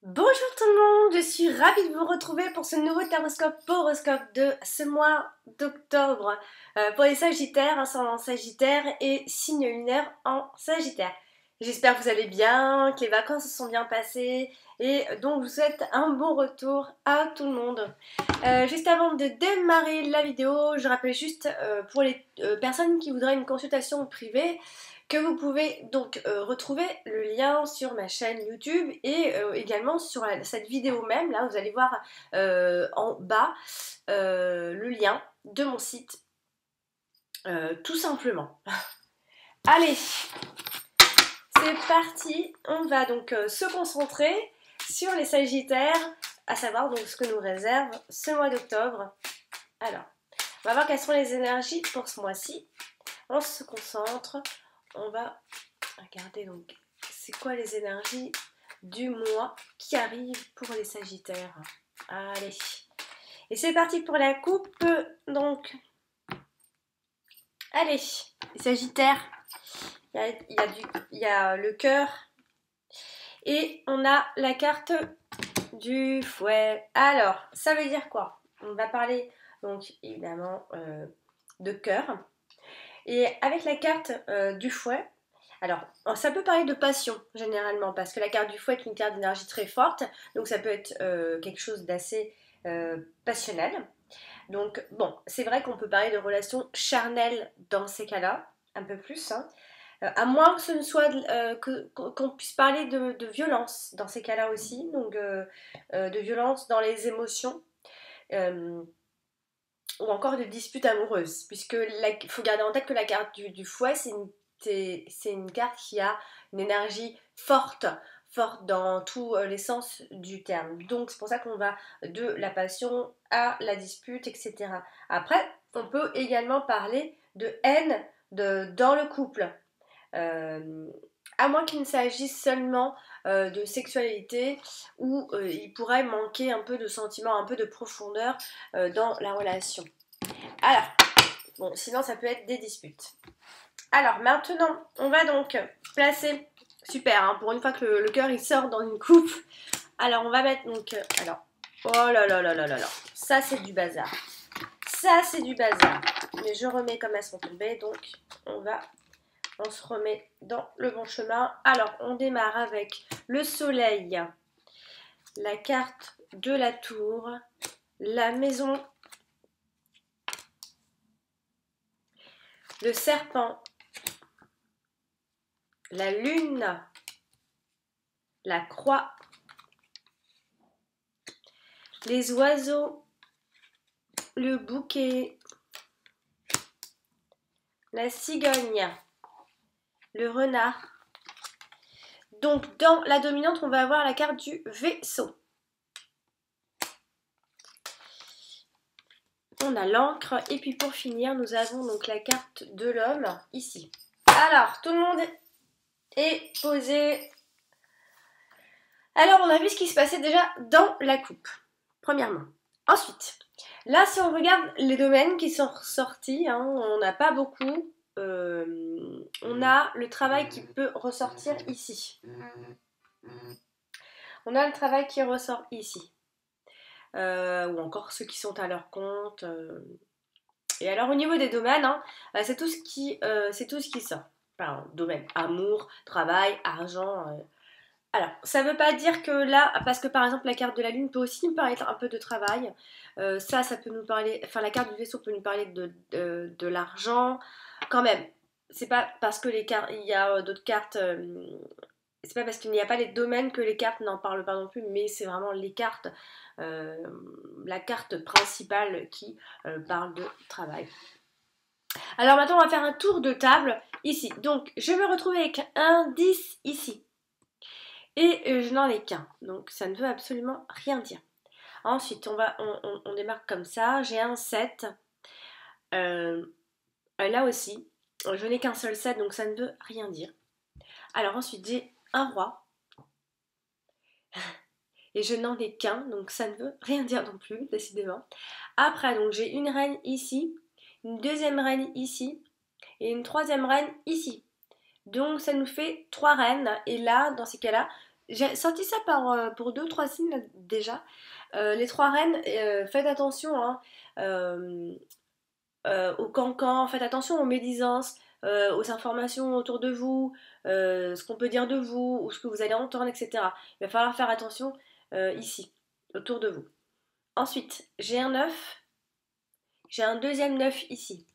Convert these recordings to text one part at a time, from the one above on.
Bonjour tout le monde, je suis ravie de vous retrouver pour ce nouveau horoscope de ce mois d'octobre pour les Sagittaires, ascendant en Sagittaire et signe lunaire en Sagittaire. J'espère que vous allez bien, que les vacances se sont bien passées et donc je vous souhaite un bon retour à tout le monde. Juste avant de démarrer la vidéo, je rappelle juste pour les personnes qui voudraient une consultation privée, que vous pouvez donc retrouver le lien sur ma chaîne YouTube et également sur cette vidéo même. Là, vous allez voir en bas le lien de mon site, tout simplement. Allez, c'est parti. On va donc se concentrer sur les Sagittaires, à savoir donc ce que nous réserve ce mois d'octobre. Alors, on va voir quelles sont les énergies pour ce mois-ci. On se concentre. On va regarder donc c'est quoi les énergies du mois qui arrive pour les Sagittaires. Allez, et c'est parti pour la coupe. Donc, allez, les Sagittaires, il y a le cœur et on a la carte du fouet. Alors, ça veut dire quoi? On va parler donc évidemment de cœur. Et avec la carte du fouet, alors ça peut parler de passion généralement, parce que la carte du fouet est une carte d'énergie très forte, donc ça peut être quelque chose d'assez passionnel. Donc bon, c'est vrai qu'on peut parler de relations charnelles dans ces cas-là, un peu plus, hein. À moins que ce ne soit qu'on puisse parler de violence dans ces cas-là aussi, donc de violence dans les émotions. Ou encore de disputes amoureuses, puisque il faut garder en tête que la carte du fouet, c'est une carte qui a une énergie forte dans tous les sens du terme. Donc c'est pour ça qu'on va de la passion à la dispute, etc. Après, on peut également parler de haine dans le couple. À moins qu'il ne s'agisse seulement de sexualité, où il pourrait manquer un peu de sentiment, un peu de profondeur dans la relation. Alors, bon, sinon ça peut être des disputes. Alors maintenant, on va donc placer, super, hein, pour une fois que le cœur il sort dans une coupe. Alors on va mettre donc, alors, oh là là là là là là, ça c'est du bazar. Ça c'est du bazar. Mais je remets comme elles sont tombées, donc on se remet dans le bon chemin. Alors, on démarre avec le soleil, la carte de la tour, la maison, le serpent, la lune, la croix, les oiseaux, le bouquet, la cigogne, le renard. Donc, dans la dominante, on va avoir la carte du vaisseau. On a l'encre et puis pour finir, nous avons donc la carte de l'homme ici. Alors, tout le monde est posé. Alors, on a vu ce qui se passait déjà dans la coupe, premièrement. Ensuite, là, si on regarde les domaines qui sont ressortis, hein, on n'a pas beaucoup. On a le travail qui peut ressortir ici. On a le travail qui ressort ici. Ou encore ceux qui sont à leur compte. Et alors, au niveau des domaines, hein, c'est tout ce qui sort. Enfin, domaine, amour, travail, argent. Alors, ça ne veut pas dire que là, parce que par exemple la carte de la lune peut aussi nous parler un peu de travail. Ça peut nous parler, enfin la carte du vaisseau peut nous parler de l'argent. Quand même, c'est pas parce que il y a d'autres cartes, c'est pas parce qu'il n'y a pas les domaines que les cartes n'en parlent pas non plus, mais c'est vraiment les cartes, la carte principale qui parle de travail. Alors maintenant, on va faire un tour de table ici. Donc, je vais me retrouver avec un 10 ici. Et je n'en ai qu'un, donc ça ne veut absolument rien dire. Ensuite, on démarre comme ça. J'ai un 7. Là aussi, je n'ai qu'un seul 7, donc ça ne veut rien dire. Alors ensuite, j'ai un roi. Et je n'en ai qu'un, donc ça ne veut rien dire non plus, décidément. Après, donc j'ai une reine ici, une deuxième reine ici, et une troisième reine ici. Donc ça nous fait 3 reines, et là, dans ces cas-là, j'ai sorti ça pour deux ou trois signes là, déjà. Les trois reines, faites attention hein, euh, aux cancans, faites attention aux médisances, aux informations autour de vous, ce qu'on peut dire de vous, ou ce que vous allez entendre, etc. Il va falloir faire attention ici, autour de vous. Ensuite, j'ai un 9, j'ai un deuxième 9 ici.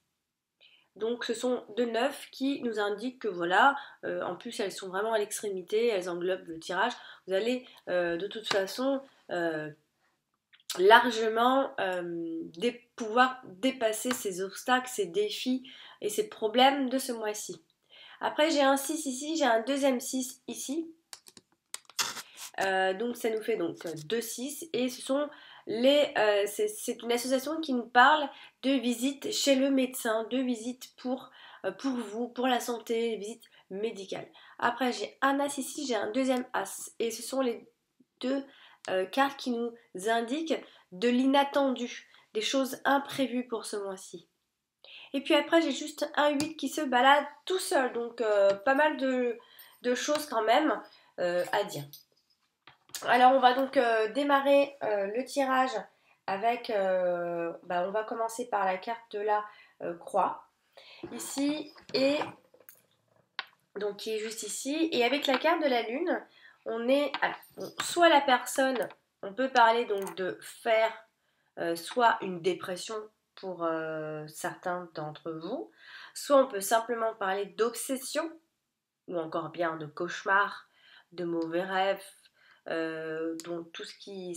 Donc ce sont deux 9 qui nous indiquent que voilà, en plus elles sont vraiment à l'extrémité, elles englobent le tirage. Vous allez de toute façon largement pouvoir dépasser ces obstacles, ces défis et ces problèmes de ce mois-ci. Après j'ai un 6 ici, j'ai un deuxième 6 ici. Donc ça nous fait donc 2 6 et ce sont c'est une association qui nous parle de visites chez le médecin, de visites pour vous, pour la santé, visites médicales. Après j'ai un As ici, j'ai un deuxième As et ce sont les deux cartes qui nous indiquent de l'inattendu, des choses imprévues pour ce mois-ci. Et puis après j'ai juste un 8 qui se balade tout seul, donc pas mal de choses quand même à dire. Alors on va donc démarrer le tirage avec, on va commencer par la carte de la croix ici et donc qui est juste ici et avec la carte de la lune on est soit la personne, on peut parler donc de faire soit une dépression pour certains d'entre vous, soit on peut simplement parler d'obsession ou encore bien de cauchemar, de mauvais rêves, donc tout ce qui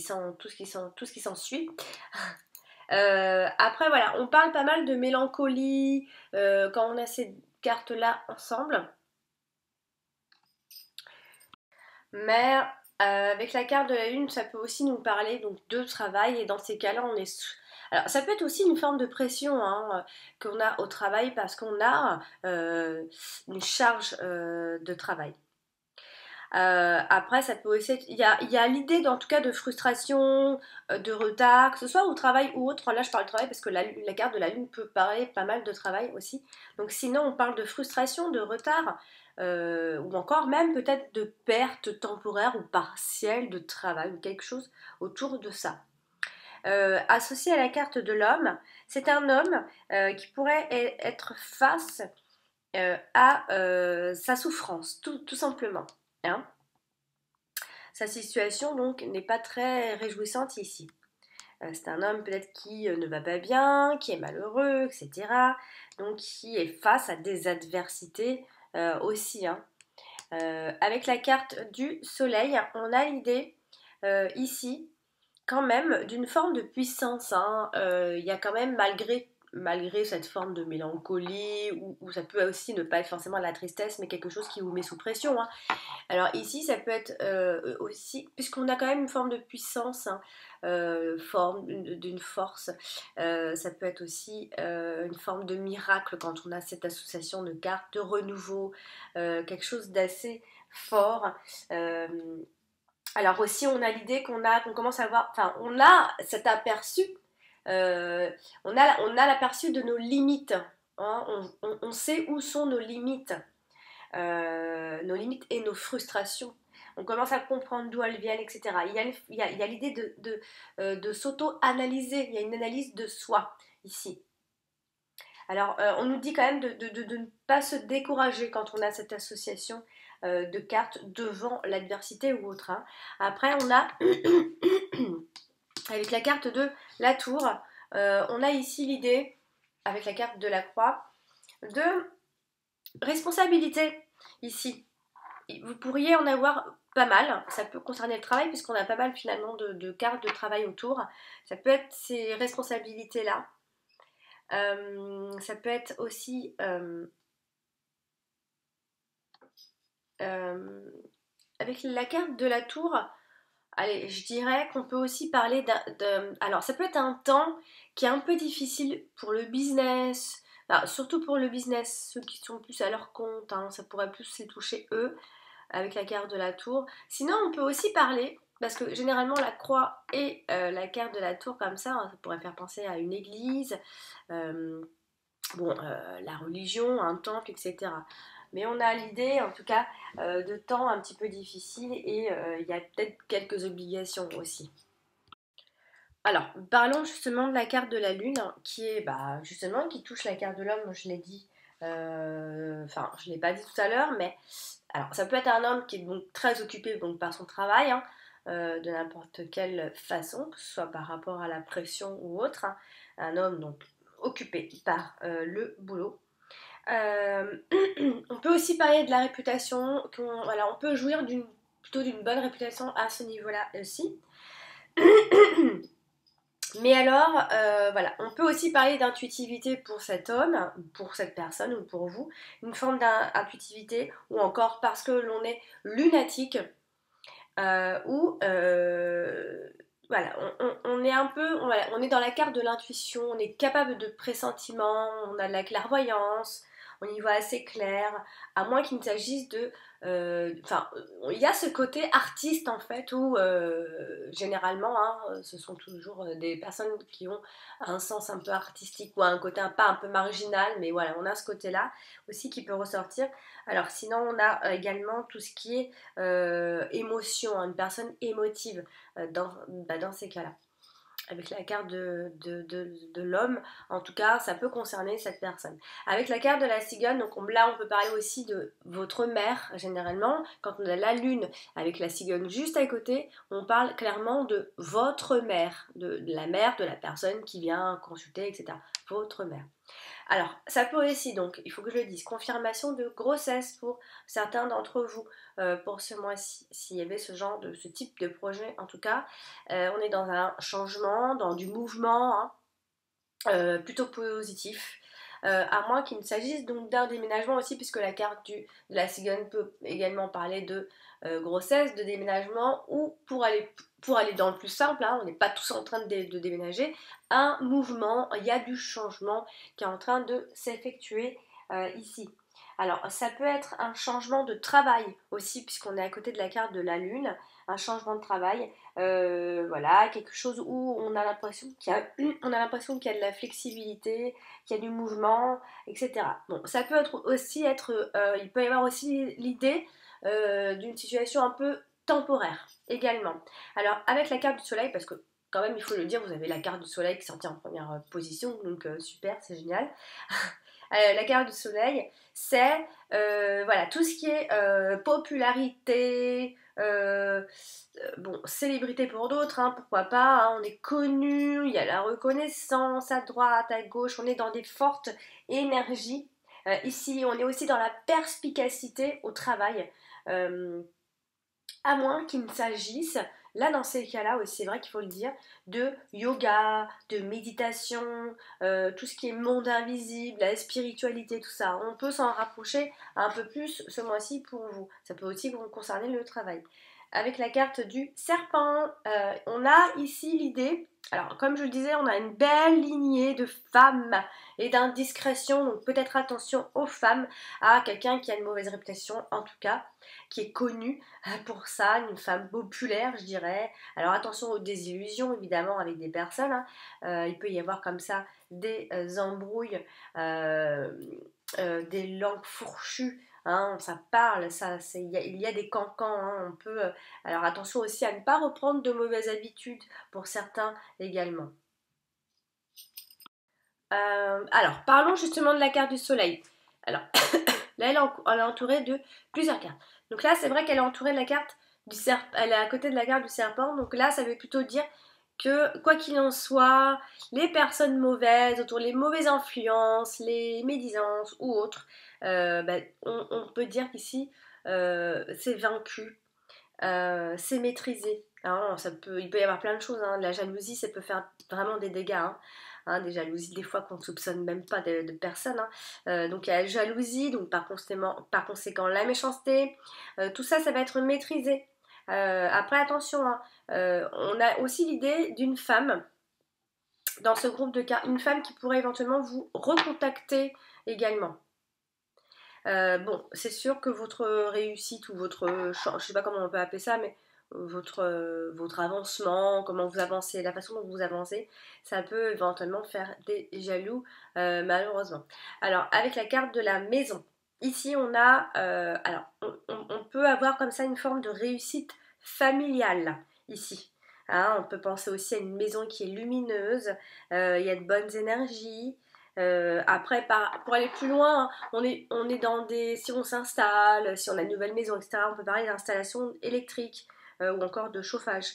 s'ensuit. Après voilà, on parle pas mal de mélancolie quand on a ces cartes là ensemble. Mais avec la carte de la lune, ça peut aussi nous parler donc de travail et dans ces cas-là, on est alors ça peut être aussi une forme de pression hein, qu'on a au travail parce qu'on a une charge de travail. Après, ça peut aussi être. Il y a l'idée, en tout cas, de frustration, de retard, que ce soit au travail ou autre. Là, je parle de travail parce que la carte de la lune peut parler pas mal de travail aussi. Donc, sinon, on parle de frustration, de retard, ou encore même peut-être de perte temporaire ou partielle de travail ou quelque chose autour de ça. Associé à la carte de l'homme, c'est un homme qui pourrait être face à sa souffrance, tout simplement. Hein. Sa situation donc n'est pas très réjouissante ici. C'est un homme peut-être qui ne va pas bien, qui est malheureux, etc. Donc qui est face à des adversités aussi. Hein. Avec la carte du soleil, on a l'idée ici quand même d'une forme de puissance. Hein. Il y a quand même malgré cette forme de mélancolie, ou ça peut aussi ne pas être forcément de la tristesse, mais quelque chose qui vous met sous pression. Hein. Alors ici, ça peut être aussi, puisqu'on a quand même une forme de puissance, hein, forme d'une force, ça peut être aussi une forme de miracle quand on a cette association de cartes, de renouveau, quelque chose d'assez fort. Alors aussi, on a l'idée qu'on commence à voir, enfin, on a cet aperçu, on a l'aperçu de nos limites. Hein, on sait où sont nos limites et nos frustrations. On commence à comprendre d'où elles viennent, etc. Il y a l'idée de s'auto-analyser, il y a une analyse de soi ici. Alors, on nous dit quand même de ne pas se décourager quand on a cette association de cartes devant l'adversité ou autre. Hein. Après, on a, avec la carte de la tour, on a ici l'idée, avec la carte de la croix, de responsabilité ici. Vous pourriez en avoir pas mal, ça peut concerner le travail puisqu'on a pas mal finalement de cartes de travail autour. Ça peut être ces responsabilités-là. Ça peut être aussi avec la carte de la tour. Allez, je dirais qu'on peut aussi parler alors, ça peut être un temps qui est un peu difficile pour le business, alors, surtout pour le business, ceux qui sont plus à leur compte, hein, ça pourrait plus les toucher eux, avec la carte de la tour. Sinon, on peut aussi parler, parce que généralement la croix et la carte de la tour comme ça pourrait faire penser à une église, la religion, un temple, etc. mais on a l'idée en tout cas de temps un petit peu difficile et il y a peut-être quelques obligations aussi. Alors, parlons justement de la carte de la Lune, qui est justement qui touche la carte de l'homme, je l'ai dit, enfin je ne l'ai pas dit tout à l'heure, mais alors ça peut être un homme qui est donc très occupé donc, par son travail, hein, de n'importe quelle façon, que ce soit par rapport à la pression ou autre, hein. Un homme donc occupé par le boulot. Euh, on peut aussi parler de la réputation, voilà, on peut jouir plutôt d'une bonne réputation à ce niveau-là aussi. Mais alors, voilà, on peut aussi parler d'intuitivité pour cet homme, pour cette personne ou pour vous, une forme d'intuitivité, ou encore parce que l'on est lunatique, ou voilà, on est un peu, voilà, on est dans la carte de l'intuition, on est capable de pressentiment, on a de la clairvoyance, on y voit assez clair, à moins qu'il ne s'agisse de, enfin, il y a ce côté artiste en fait où généralement, hein, ce sont toujours des personnes qui ont un sens un peu artistique ou un côté pas un peu marginal, mais voilà, on a ce côté-là aussi qui peut ressortir. Alors sinon, on a également tout ce qui est émotion, hein, une personne émotive dans ces cas-là. Avec la carte de l'homme, en tout cas, ça peut concerner cette personne. Avec la carte de la cigogne, donc là, on peut parler aussi de votre mère, généralement. Quand on a la lune avec la cigogne juste à côté, on parle clairement de votre mère, de la mère de la personne qui vient consulter, etc. Votre mère. Alors, ça peut aussi, donc, il faut que je le dise, confirmation de grossesse pour certains d'entre vous pour ce mois-ci, s'il y avait ce type de projet, en tout cas. On est dans un changement, dans du mouvement, hein, plutôt positif. À moins qu'il ne s'agisse donc d'un déménagement aussi, puisque la carte de la cigogne peut également parler de grossesse, de déménagement, ou pour aller dans le plus simple, hein, on n'est pas tous en train de déménager, un mouvement, il y a du changement qui est en train de s'effectuer ici. Alors, ça peut être un changement de travail aussi, puisqu'on est à côté de la carte de la Lune, un changement de travail, voilà, quelque chose où on a l'impression on a l'impression qu'il y a de la flexibilité, qu'il y a du mouvement, etc. Bon, ça peut il peut y avoir aussi l'idée d'une situation un peu temporaire également. Alors, avec la carte du soleil, parce que quand même, il faut le dire, vous avez la carte du soleil qui est sortie en première position, donc super, c'est génial. La carte du soleil, c'est voilà, tout ce qui est popularité, bon, célébrité pour d'autres, hein, pourquoi pas, hein, on est connu, il y a la reconnaissance à droite, à gauche, on est dans des fortes énergies. Ici, on est aussi dans la perspicacité au travail. Euh, à moins qu'il ne s'agisse, là dans ces cas-là aussi, c'est vrai qu'il faut le dire, de yoga, de méditation, tout ce qui est monde invisible, la spiritualité, tout ça. On peut s'en rapprocher un peu plus ce mois-ci pour vous. Ça peut aussi vous concerner le travail. Avec la carte du serpent, on a ici l'idée, alors comme je le disais, on a une belle lignée de femmes et d'indiscrétion, donc peut-être attention aux femmes, à quelqu'un qui a une mauvaise réputation en tout cas, qui est connu pour ça, une femme populaire, je dirais. Alors attention aux désillusions, évidemment, avec des personnes, hein. Il peut y avoir comme ça des embrouilles, des langues fourchues, hein, ça parle, il y a des cancans, hein, on peut... alors attention aussi à ne pas reprendre de mauvaises habitudes pour certains également. Alors, parlons justement de la carte du soleil. Alors, là, elle est entourée de plusieurs cartes. Donc là, c'est vrai qu'elle est entourée de la carte du serpent. Elle est à côté de la carte du serpent. Donc là, ça veut plutôt dire que, quoi qu'il en soit, les personnes mauvaises, autour les mauvaises influences, les médisances ou autres, on peut dire qu'ici, c'est vaincu, c'est maîtrisé. Hein, il peut y avoir plein de choses, hein. La jalousie, ça peut faire vraiment des dégâts, hein. Hein, des jalousies des fois qu'on ne soupçonne même pas de personnes, hein. Donc il y a la jalousie, donc par conséquent la méchanceté, tout ça, ça va être maîtrisé. Après attention, hein, on a aussi l'idée d'une femme dans ce groupe de cas, une femme qui pourrait éventuellement vous recontacter également. Bon, c'est sûr que votre réussite ou je sais pas comment on peut appeler ça, mais votre avancement, comment vous avancez, la façon dont vous avancez, ça peut éventuellement faire des jaloux, malheureusement. Alors, avec la carte de la maison. ici on a, alors on peut avoir comme ça une forme de réussite familiale ici. Hein, on peut penser aussi à une maison qui est lumineuse, il y a de bonnes énergies. Après, pour aller plus loin, on est dans des. Si on s'installe, si on a une nouvelle maison, etc., on peut parler d'installation électrique ou encore de chauffage,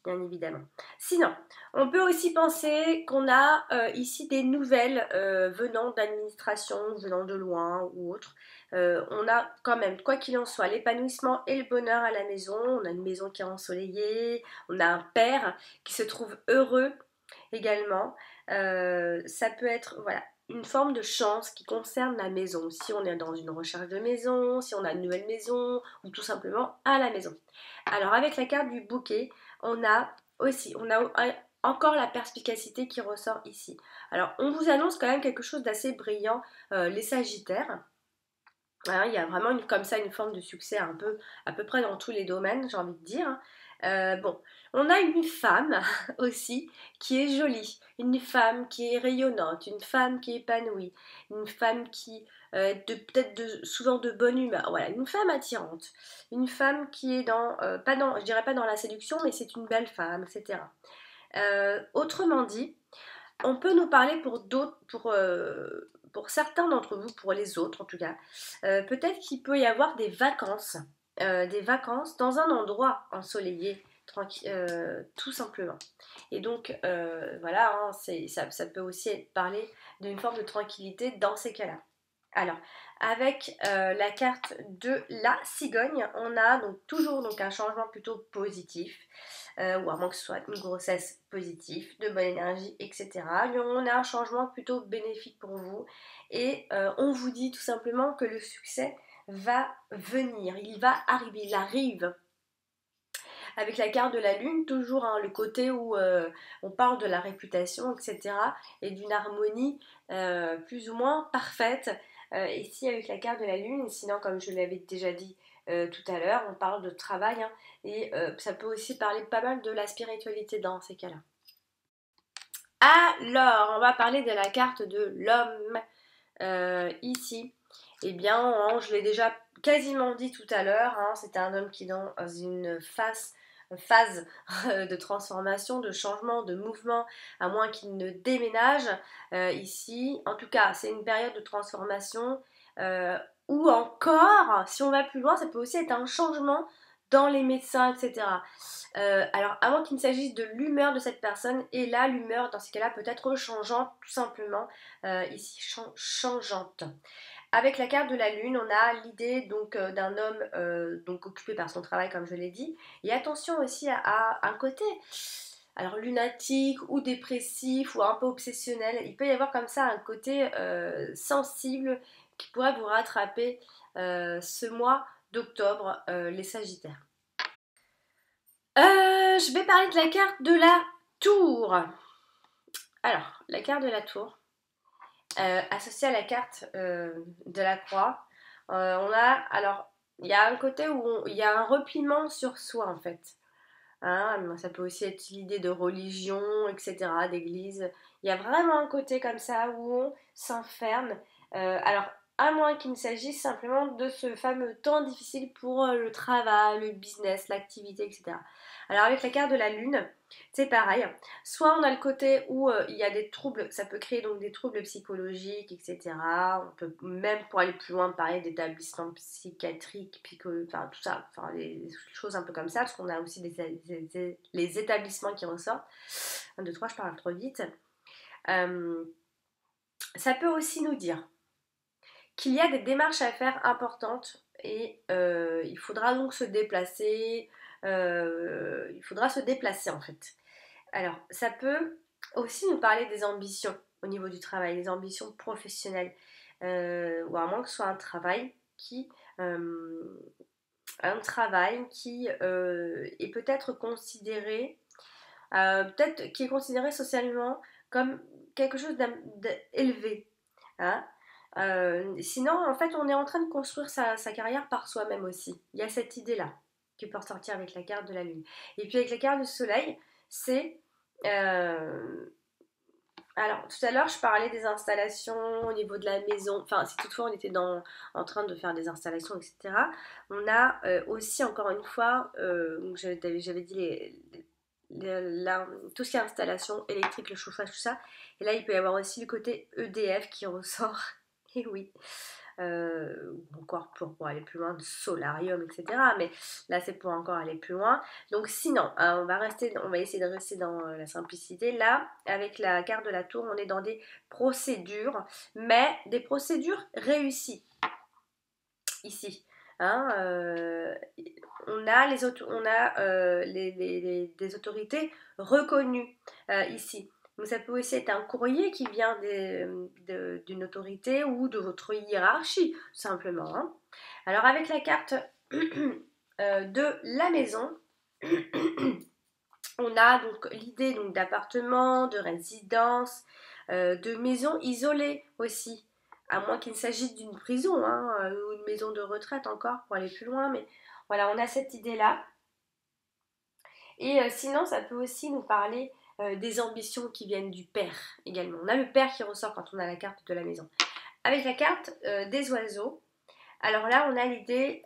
bien évidemment. Sinon, on peut aussi penser qu'on a ici des nouvelles venant d'administration, venant de loin ou autre. On a quand même, quoi qu'il en soit, l'épanouissement et le bonheur à la maison. On a une maison qui est ensoleillée, on a un père qui se trouve heureux également. Ça peut être voilà, une forme de chance qui concerne la maison. Si on est dans une recherche de maison, si on a une nouvelle maison ou tout simplement à la maison. Alors avec la carte du bouquet, on a aussi, encore la perspicacité qui ressort ici. Alors on vous annonce quand même quelque chose d'assez brillant, les Sagittaires. Hein, il y a vraiment comme ça une forme de succès un peu à peu près dans tous les domaines, j'ai envie de dire. Bon, on a une femme aussi qui est jolie, une femme qui est rayonnante, une femme qui est épanouie, une femme qui souvent de bonne humeur. Voilà, une femme attirante, une femme qui est pas dans, je dirais pas dans la séduction, mais c'est une belle femme, etc. Autrement dit, on peut nous parler pour d'autres, pour certains d'entre vous, pour les autres en tout cas. Peut-être qu'il peut y avoir des vacances dans un endroit ensoleillé, tranquille, tout simplement. Et donc voilà, hein, ça peut aussi parler d'une forme de tranquillité dans ces cas-là. Alors, avec la carte de la cigogne, on a donc toujours donc, un changement plutôt positif, ou à moins que ce soit une grossesse positive, de bonne énergie, etc. Mais on a un changement plutôt bénéfique pour vous et on vous dit tout simplement que le succès va venir, il va arriver, il arrive. Avec la carte de la lune, toujours hein, le côté où on parle de la réputation, etc. et d'une harmonie plus ou moins parfaite. Ici avec la carte de la lune, sinon comme je l'avais déjà dit tout à l'heure, on parle de travail hein, et ça peut aussi parler pas mal de la spiritualité dans ces cas-là. Alors, on va parler de la carte de l'homme ici. Eh bien, hein, je l'ai déjà quasiment dit tout à l'heure, hein, c'est un homme qui est dans une phase de transformation, de changement, de mouvement, à moins qu'il ne déménage ici. En tout cas, c'est une période de transformation ou encore, si on va plus loin, ça peut aussi être un changement dans les médecins, etc. Alors, avant qu'il ne s'agisse de l'humeur de cette personne, et là, l'humeur, dans ces cas-là, peut être changeante, tout simplement, ici, changeante. Avec la carte de la lune, on a l'idée donc d'un homme donc occupé par son travail, comme je l'ai dit. Et attention aussi à un côté, alors lunatique ou dépressif ou un peu obsessionnel. Il peut y avoir comme ça un côté sensible qui pourrait vous rattraper ce mois d'octobre, les Sagittaires. Je vais parler de la carte de la tour. Alors, la carte de la tour, associée à la carte de la croix, alors, il y a un côté où il y a un repliement sur soi en fait. Hein, ça peut aussi être l'idée de religion, etc., d'église. Il y a vraiment un côté comme ça où on s'enferme. Alors, à moins qu'il ne s'agisse simplement de ce fameux temps difficile pour le travail, le business, l'activité, etc. Alors, avec la carte de la lune, c'est pareil. Soit on a le côté où il y a des troubles, ça peut créer donc des troubles psychologiques, etc. On peut même, pour aller plus loin, parler d'établissements psychiatriques, enfin tout ça, enfin les choses un peu comme ça, parce qu'on a aussi les établissements qui ressortent. 1, 2, 3, je parle trop vite. Ça peut aussi nous dire qu'il y a des démarches à faire importantes et il faudra donc se déplacer. Il faudra se déplacer en fait. Alors, ça peut aussi nous parler des ambitions au niveau du travail, des ambitions professionnelles, ou à moins que ce soit euh, un travail qui est peut-être considéré, peut-être qui est considéré socialement comme quelque chose d'élevé. Hein. Sinon, en fait, on est en train de construire sa carrière par soi-même aussi. Il y a cette idée-là qui peut ressortir avec la carte de la lune. Et puis avec la carte du soleil, c'est Alors, tout à l'heure, je parlais des installations au niveau de la maison. Enfin, si toutefois on était en train de faire des installations, etc. On a aussi, encore une fois, donc j'avais dit tout ce qui est installation électrique, le chauffage, tout ça. Et là, il peut y avoir aussi le côté EDF qui ressort. Et oui. Encore pour aller plus loin, de solarium, etc. Mais là, c'est pour encore aller plus loin. Donc sinon, on va essayer de rester dans la simplicité. Là, avec la carte de la tour, on est dans des procédures, mais des procédures réussies ici. Hein, on a, des autorités reconnues ici. Donc ça peut aussi être un courrier qui vient d'une autorité ou de votre hiérarchie, simplement. Hein. Alors avec la carte de la maison, on a donc l'idée d'appartement, de résidence, de maison isolée aussi. À moins qu'il s'agisse d'une prison hein, ou une maison de retraite encore pour aller plus loin. Mais voilà, on a cette idée-là. Et sinon, ça peut aussi nous parler des ambitions qui viennent du père également. On a le père qui ressort quand on a la carte de la maison. Avec la carte des oiseaux, alors là, on a l'idée,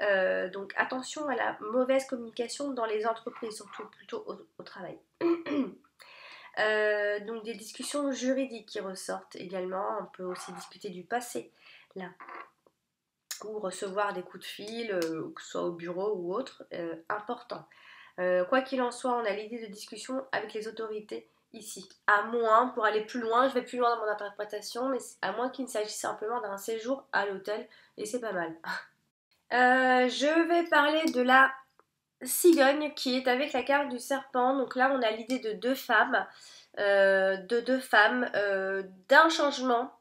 donc attention à la mauvaise communication dans les entreprises, surtout plutôt au travail. Donc des discussions juridiques qui ressortent également. On peut aussi discuter du passé, là. Ou recevoir des coups de fil, que ce soit au bureau ou autre, important. Quoi qu'il en soit, on a l'idée de discussion avec les autorités ici. À moins, pour aller plus loin, je vais plus loin dans mon interprétation, mais à moins qu'il ne s'agisse simplement d'un séjour à l'hôtel, et c'est pas mal. Je vais parler de la cigogne qui est avec la carte du serpent. Donc là, on a l'idée de deux femmes, d'un changement.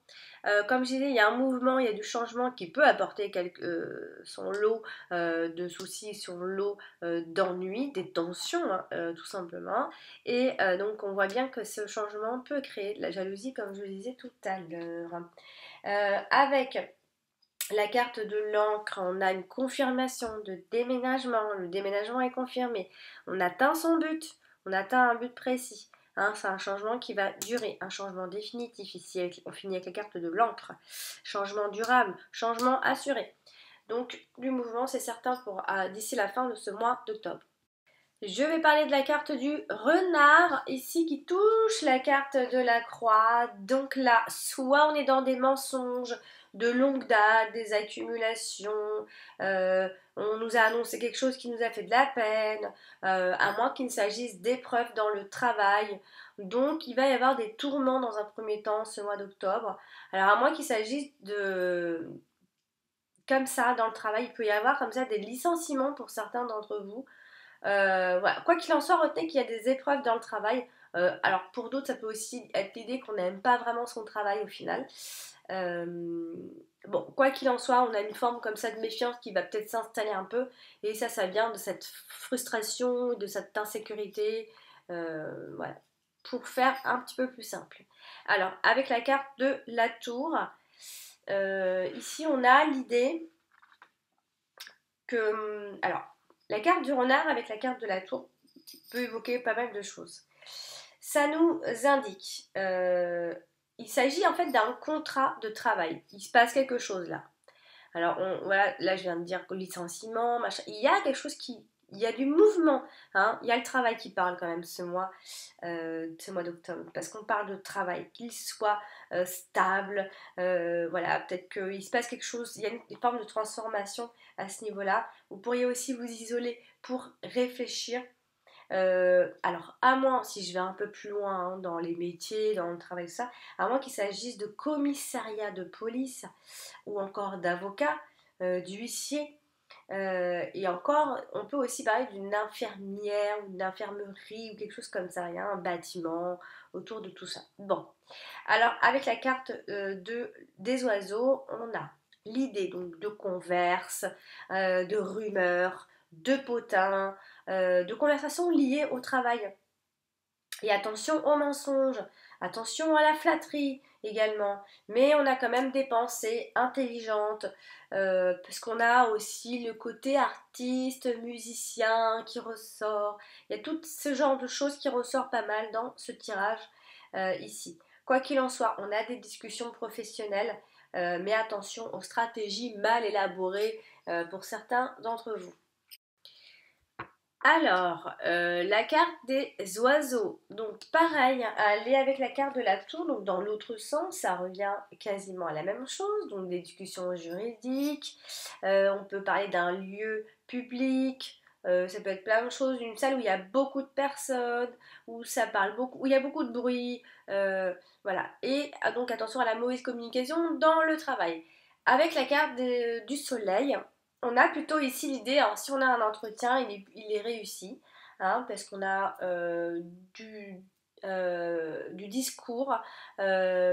Comme je disais, il y a un mouvement, il y a du changement qui peut apporter son lot de soucis, son lot d'ennuis, des tensions, hein, tout simplement. Et donc, on voit bien que ce changement peut créer de la jalousie, comme je le disais tout à l'heure. Avec la carte de l'encre, on a une confirmation de déménagement. Le déménagement est confirmé. On atteint son but. On atteint un but précis. Hein, c'est un changement qui va durer, un changement définitif. Ici, on finit avec la carte de l'encre. Changement durable, changement assuré. Donc, du mouvement, c'est certain pour d'ici la fin de ce mois d'octobre. Je vais parler de la carte du renard, ici qui touche la carte de la croix. Donc là, soit on est dans des mensonges de longue date, des accumulations, on nous a annoncé quelque chose qui nous a fait de la peine, à moins qu'il ne s'agisse d'épreuves dans le travail. Donc il va y avoir des tourments dans un premier temps ce mois d'octobre. Alors à moins qu'il s'agisse de... Comme ça, dans le travail, il peut y avoir comme ça des licenciements pour certains d'entre vous. Voilà. Quoi qu'il en soit, retenez qu'il y a des épreuves dans le travail. Alors pour d'autres, ça peut aussi être l'idée qu'on n'aime pas vraiment son travail au final. Bon, quoi qu'il en soit, on a une forme comme ça de méfiance qui va peut-être s'installer un peu. Et ça vient de cette frustration, de cette insécurité. Voilà. Pour faire un petit peu plus simple. Alors, avec la carte de la tour, ici on a l'idée que... Alors, la carte du renard avec la carte de la tour peut évoquer pas mal de choses. Ça nous indique, il s'agit en fait d'un contrat de travail. Il se passe quelque chose là. Alors voilà, là je viens de dire licenciement, machin. Il y a quelque chose il y a du mouvement, hein. Il y a le travail qui parle quand même ce mois d'octobre, parce qu'on parle de travail, qu'il soit stable, voilà, peut-être qu'il se passe quelque chose, il y a une forme de transformation à ce niveau-là. Vous pourriez aussi vous isoler pour réfléchir. Alors, à moins, si je vais un peu plus loin hein, dans les métiers, dans le travail, tout ça, à moins qu'il s'agisse de commissariat de police ou encore d'avocat, d'huissier, et encore, on peut aussi parler d'une infirmière ou d'une infirmerie ou quelque chose comme ça, il y a un bâtiment autour de tout ça. Bon, alors avec la carte des oiseaux, on a l'idée donc de converse, de rumeurs, de potins, de conversations liées au travail. Et attention aux mensonges, attention à la flatterie également. Mais on a quand même des pensées intelligentes, parce qu'on a aussi le côté artiste, musicien qui ressort. Il y a tout ce genre de choses qui ressort pas mal dans ce tirage ici. Quoi qu'il en soit, on a des discussions professionnelles, mais attention aux stratégies mal élaborées pour certains d'entre vous. Alors, la carte des oiseaux. Donc, pareil, aller avec la carte de la tour, donc dans l'autre sens, ça revient quasiment à la même chose. Donc, des discussions juridiques, on peut parler d'un lieu public, ça peut être plein de choses, une salle où il y a beaucoup de personnes, où ça parle beaucoup, où il y a beaucoup de bruit, voilà. Et donc, attention à la mauvaise communication dans le travail. Avec la carte du soleil, on a plutôt ici l'idée, alors si on a un entretien, il est réussi, hein, parce qu'on a du discours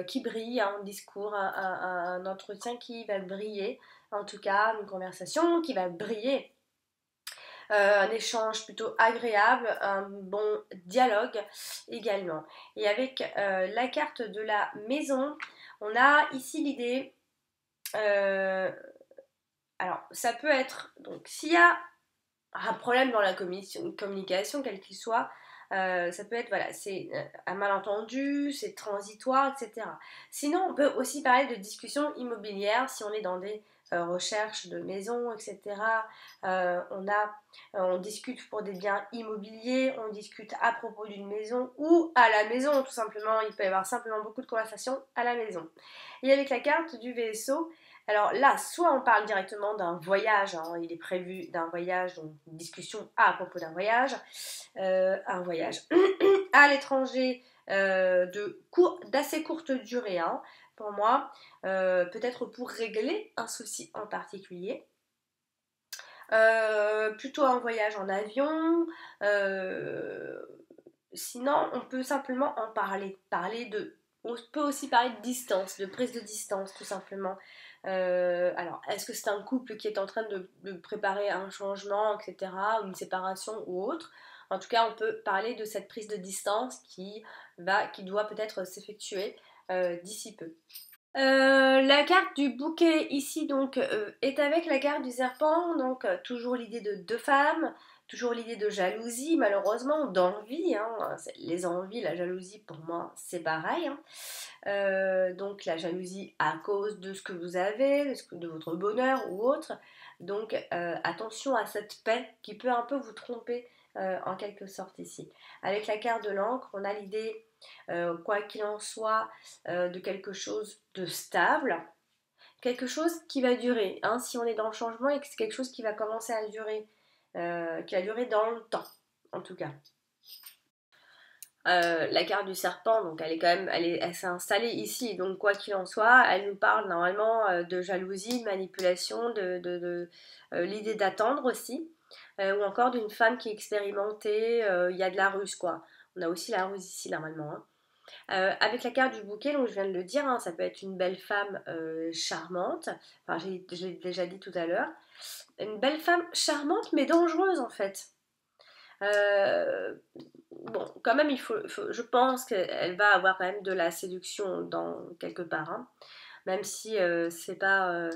qui brille, un discours, un entretien qui va briller, en tout cas une conversation qui va briller. Un échange plutôt agréable, un bon dialogue également. Et avec la carte de la maison, on a ici l'idée... alors, ça peut être, donc s'il y a un problème dans la communication, quel qu'il soit, ça peut être, voilà, c'est un malentendu, c'est transitoire, etc. Sinon, on peut aussi parler de discussions immobilières si on est dans des recherches de maisons, etc. On discute pour des biens immobiliers, on discute à propos d'une maison ou à la maison, tout simplement. Il peut y avoir simplement beaucoup de conversations à la maison. Et avec la carte du vaisseau, alors là, soit on parle directement d'un voyage, hein, il est prévu d'un voyage, donc une discussion à propos d'un voyage à l'étranger d'assez courte durée, hein, pour moi, peut-être pour régler un souci en particulier. Plutôt un voyage en avion, sinon on peut simplement en parler, on peut aussi parler de distance, de prise de distance tout simplement. Alors, est-ce que c'est un couple qui est en train de préparer un changement, etc., ou une séparation ou autre? En tout cas, on peut parler de cette prise de distance qui doit peut-être s'effectuer d'ici peu. La carte du bouquet ici donc est avec la carte du serpent, donc toujours l'idée de deux femmes, toujours l'idée de jalousie malheureusement, d'envie, hein, les envies, la jalousie pour moi c'est pareil, hein. Donc la jalousie à cause de ce que vous avez, de votre bonheur ou autre, donc attention à cette paix qui peut un peu vous tromper en quelque sorte ici. Avec la carte de l'encre, on a l'idée quoi qu'il en soit, de quelque chose de stable, quelque chose qui va durer, hein, si on est dans le changement et que c'est quelque chose qui va commencer à durer, qui va durer dans le temps, en tout cas. La carte du serpent, donc elle s'est installée ici, donc quoi qu'il en soit, elle nous parle normalement de jalousie, de manipulation, de l'idée d'attendre aussi, ou encore d'une femme qui est expérimentée, il y a de la ruse quoi. On a aussi la ruse ici normalement, hein. Avec la carte du bouquet, donc je viens de le dire, hein, ça peut être une belle femme charmante, enfin j'ai déjà dit tout à l'heure, une belle femme charmante mais dangereuse en fait. Bon, quand même, je pense qu'elle va avoir quand même de la séduction dans quelque part, hein, même si c'est pas...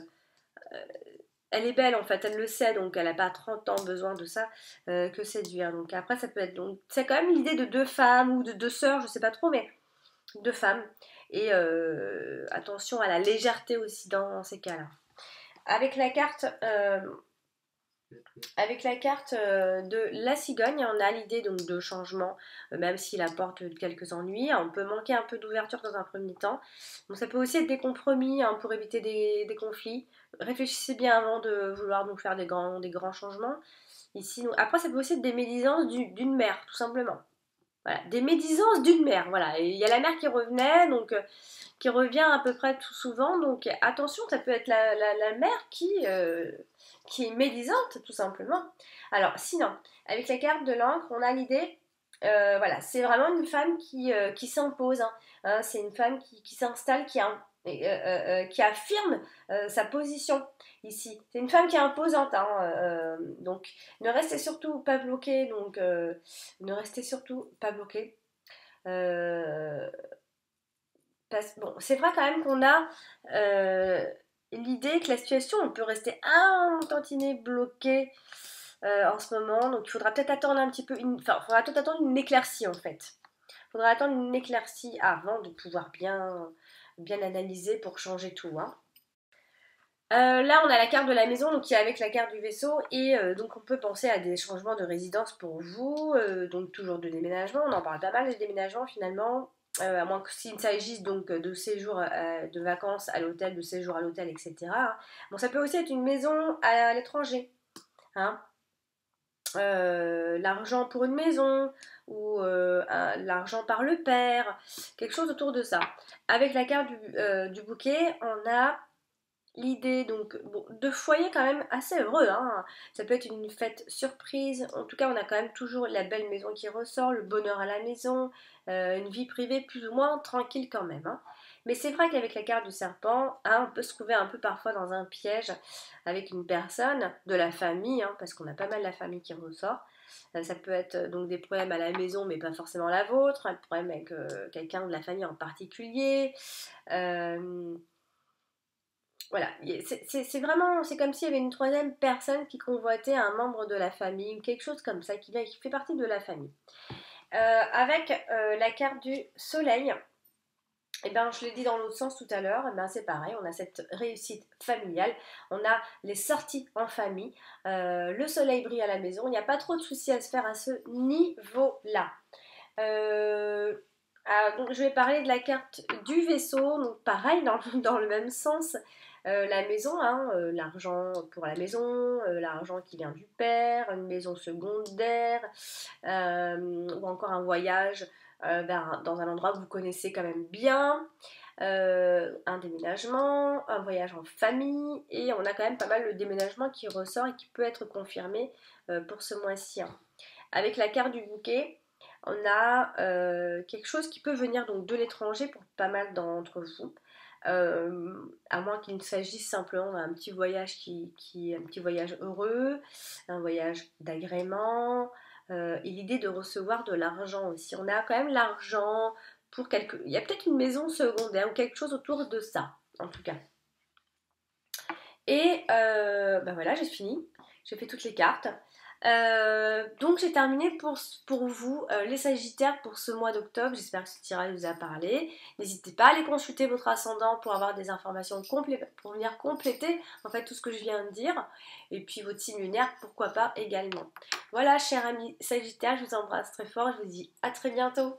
elle est belle en fait, elle le sait, donc elle n'a pas 30 ans besoin de ça que séduire. Donc après, ça peut être... Donc c'est quand même l'idée de deux femmes ou de deux sœurs, je sais pas trop, mais deux femmes. Et attention à la légèreté aussi dans ces cas-là. Avec la carte de la cigogne, on a l'idée donc de changement, même s'il apporte quelques ennuis. On peut manquer un peu d'ouverture dans un premier temps. Donc ça peut aussi être des compromis, hein, pour éviter des conflits. Réfléchissez bien avant de vouloir nous faire des grands changements. Ici, après, ça peut aussi être des médisances d'une mère, tout simplement. Voilà, des médisances d'une mère, voilà. Et il y a la mère qui revenait, donc qui revient à peu près tout souvent. Donc attention, ça peut être la mère qui est médisante, tout simplement. Alors sinon, avec la carte de l'encre, on a l'idée, voilà, c'est vraiment une femme qui s'impose, hein. Hein, c'est une femme qui s'installe, qui affirme sa position ici. C'est une femme qui est imposante, hein, donc ne restez surtout pas bloqué, donc ne restez surtout pas bloqué. Bon, c'est vrai quand même qu'on a l'idée que la situation, on peut rester un tantinet bloqué en ce moment, donc il faudra peut-être attendre un petit peu, il faudra peut-être attendre une éclaircie en fait. faudra attendre une éclaircie avant de pouvoir bien analyser pour changer tout, hein. Là, on a la carte de la maison, donc qui est avec la carte du vaisseau, et donc on peut penser à des changements de résidence pour vous, donc toujours de déménagement. On en parle pas mal des déménagements finalement, à moins qu'il s'agisse donc de séjour de vacances à l'hôtel, de séjour à l'hôtel, etc. Bon, ça peut aussi être une maison à l'étranger, hein. L'argent pour une maison ou l'argent par le père, quelque chose autour de ça. Avec la carte du bouquet, on a l'idée donc bon, de foyer quand même assez heureux, hein. Ça peut être une fête surprise. En tout cas, on a quand même toujours la belle maison qui ressort, le bonheur à la maison, une vie privée plus ou moins tranquille quand même, hein. Mais c'est vrai qu'avec la carte du serpent, hein, on peut se trouver un peu parfois dans un piège avec une personne de la famille, hein, parce qu'on a pas mal la famille qui ressort. Ça peut être donc des problèmes à la maison, mais pas forcément la vôtre, un problème avec quelqu'un de la famille en particulier. Euh, voilà, c'est vraiment, c'est comme s'il y avait une troisième personne qui convoitait un membre de la famille, ou quelque chose comme ça, qui fait partie de la famille. Avec la carte du soleil, et ben, je l'ai dit dans l'autre sens tout à l'heure, ben, c'est pareil, on a cette réussite familiale, on a les sorties en famille, le soleil brille à la maison, il n'y a pas trop de soucis à se faire à ce niveau-là. Euh, donc je vais parler de la carte du vaisseau, donc pareil, dans le même sens. La maison, hein, l'argent pour la maison, l'argent qui vient du père, une maison secondaire, ou encore un voyage dans un endroit que vous connaissez quand même bien, un déménagement, un voyage en famille, et on a quand même pas mal le déménagement qui ressort et qui peut être confirmé pour ce mois-ci, hein. Avec la carte du bouquet, on a quelque chose qui peut venir donc de l'étranger pour pas mal d'entre vous. À moins qu'il ne s'agisse simplement d'un petit voyage un petit voyage heureux, un voyage d'agrément, et l'idée de recevoir de l'argent aussi. On a quand même l'argent pour quelque. Il y a peut-être une maison secondaire ou quelque chose autour de ça, en tout cas. Et ben voilà, j'ai fini. J'ai fait toutes les cartes. Donc j'ai terminé pour vous les Sagittaires pour ce mois d'octobre. J'espère que ce tirage vous a parlé. N'hésitez pas à aller consulter votre ascendant pour avoir des informations complètes, pour venir compléter en fait tout ce que je viens de dire. Et puis votre signe lunaire, pourquoi pas également. Voilà, chers amis Sagittaires, je vous embrasse très fort. Je vous dis à très bientôt.